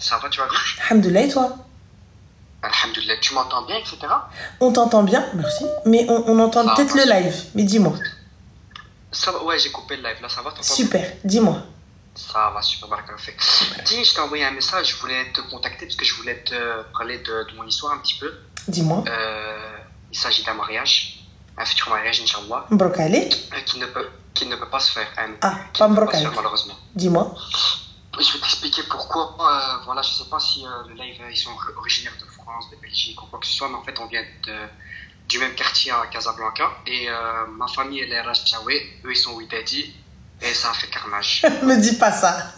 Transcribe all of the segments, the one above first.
Ça va, tu vas bien? Alhamdoulilah, et toi? Alhamdoulilah, tu m'entends bien, etc. On t'entend bien, merci. Mais on entend Ça peut-être va, le live. Mais dis-moi. ça va, ouais, j'ai coupé le live, là, ça va, t'entends bien? Super, dis-moi. Ça va, super, barakallah fik. Super. Dis, je t'ai envoyé un message, je voulais te contacter parce que je voulais te parler de mon histoire un petit peu. Dis-moi. Il s'agit d'un mariage, un futur mariage, Inch'Allah, Mbrouk Alek. qui ne peut pas se faire, Ah, qui pas ne peut Mbrouk pas se faire Alek. malheureusement. Dis-moi. Je vais t'expliquer pourquoi. Voilà, je sais pas si le live, ils sont originaires de France, de Belgique ou quoi que ce soit, mais en fait, on vient du même quartier à Casablanca. Et ma famille, elle est Rajaoui, eux, ils sont Ouidadi, et ça a fait carnage. Me dis pas ça.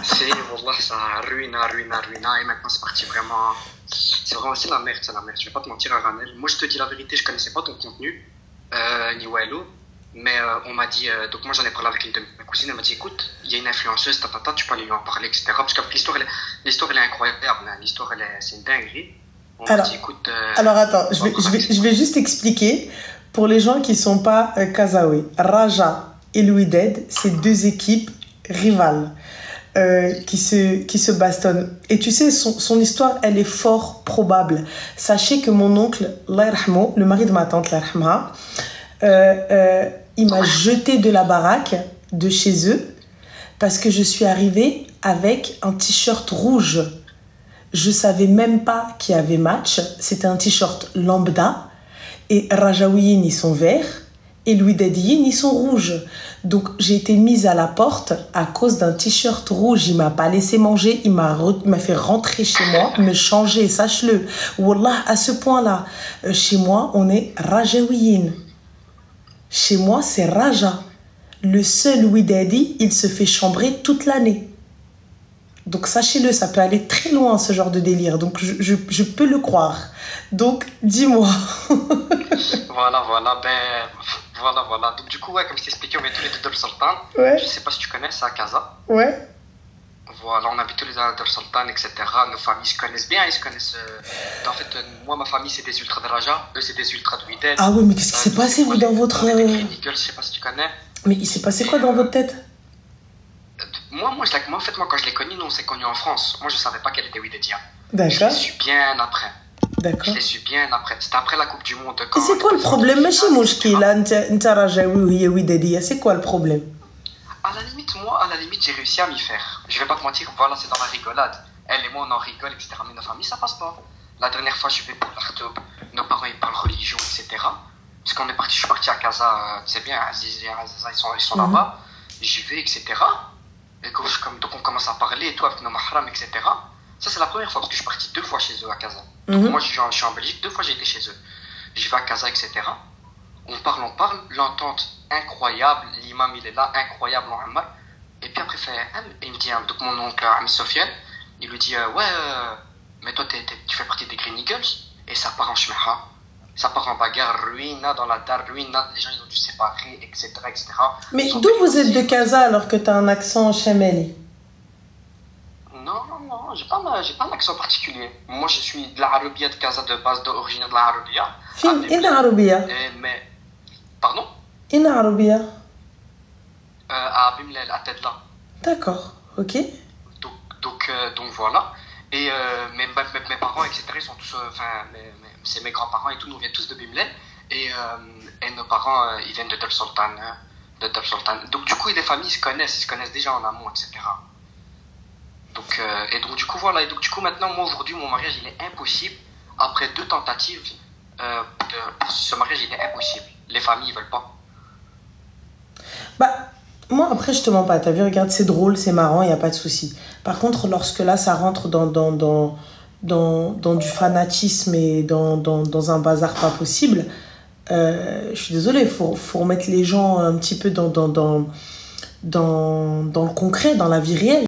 C'est, Wallah, ça a ruina, et maintenant, c'est parti vraiment. C'est la merde, c'est la merde. Je vais pas te mentir, Aranel. Moi, je te dis la vérité, je connaissais pas ton contenu, ni Wallo. Mais on m'a dit, donc moi j'en ai parlé avec une de mes cousines, elle m'a dit écoute, il y a une influenceuse, tu peux aller lui en parler, etc. Parce que l'histoire elle est incroyable, hein. L'histoire c'est une dinguerie. On m'a Alors, dit écoute. alors attends, je vais juste expliquer pour les gens qui sont pas Kazaouis. Raja et Louided, c'est deux équipes rivales qui se bastonnent. Et tu sais, son histoire, elle est fort probable. Sachez que mon oncle, Allah yarhamou, le mari de ma tante, Allah yarhamha, il m'a jeté de la baraque de chez eux parce que je suis arrivée avec un t-shirt rouge. Je savais même pas qu'il y avait match. C'était un t-shirt lambda et Rajaouiyin, ils sont verts et Louis Dadiyin, ils sont rouges. Donc j'ai été mise à la porte à cause d'un t-shirt rouge. Il m'a pas laissé manger, il m'a fait rentrer chez moi, me changer, sache-le. Wallah, à ce point-là, chez moi, on est Rajaouiyin. Chez moi, c'est Raja. Le seul Ouidadi, il se fait chambrer toute l'année. Donc, sachez-le, ça peut aller très loin, ce genre de délire. Donc, je peux le croire. Donc, dis-moi. Voilà. Donc, du coup, ouais, comme je t'ai expliqué, on est tous les deux dans le Sultan. Ouais. Je sais pas si tu connais, c'est à Casa. Ouais. Voilà, on habite tous les deux dans le Sultan, etc. Nos familles se connaissent bien, ils se connaissent. En fait, moi, ma famille, c'est des ultras de Raja. Eux, c'est des ultras de Ouidad. Ah ouais, mais qu'est-ce qui s'est passé, vous, dans votre... Je sais pas si tu connais. Mais il s'est passé quoi dans votre tête? Moi, en fait, quand je l'ai connue, nous, on s'est connus en France. Moi, je savais pas qu'elle était Ouidadia. Je D'accord. l'ai su bien après. D'accord. Je l'ai su bien après. C'était après la Coupe du Monde. Et c'est quoi le problème? Machi mouchkila, nta Rajaoui ou Ouidadi. C'est quoi le problème? À la limite, j'ai réussi à m'y faire. Je vais pas te mentir, voilà, c'est dans la rigolade. Elle et moi, on en rigole, etc. Mais nos familles, ça passe pas. La dernière fois, je vais pour l'Artob, nos parents, ils parlent religion, etc. Parce qu'on est parti, je suis parti à Casa, tu sais bien, Aziz et Aziza, ils sont là-bas. J'y vais, etc. Et donc on commence à parler et tout avec nos mahrams, etc. Ça, c'est la première fois, parce que je suis parti 2 fois chez eux à Casa. Donc moi, je suis en Belgique, 2 fois j'ai été chez eux. Je vais à Casa, etc. On parle, l'entente incroyable, l'imam il est là, incroyable en Ammar. Et puis après, il me dit, donc mon oncle Am Sofiane, il lui dit, mais toi tu fais partie des Green Eagles, et ça part en shmeha, ça part en bagarre, ruina dans la dar, ruina, les gens ils ont dû se séparer, etc. Mais d'où vous êtes de Casa alors que tu as un accent chameli? Non, j'ai pas un accent particulier. Moi je suis de l'Arabia de Casa de base, d'origine de l'Arabia. Fin, in Arabia. Mais, pardon? In Arabia. À Bimlel, à Tedla. D'accord, ok. Donc voilà. Et mes parents, etc., ils sont tous, c'est mes grands-parents et tout, nous viennent tous de Bimlel. Et nos parents, ils viennent de Dar Sultan. Donc du coup, les familles se connaissent déjà en amont, etc. Donc du coup, voilà. Et donc du coup, maintenant, moi, aujourd'hui, mon mariage, il est impossible. Après 2 tentatives, ce mariage, il est impossible. Les familles, ils veulent pas. Bah, moi, après, je te mens pas. T'as vu, regarde, c'est drôle, c'est marrant, il n'y a pas de souci. Par contre, lorsque là, ça rentre dans du fanatisme et dans un bazar pas possible, je suis désolée, faut remettre les gens un petit peu dans le concret, dans la vie réelle.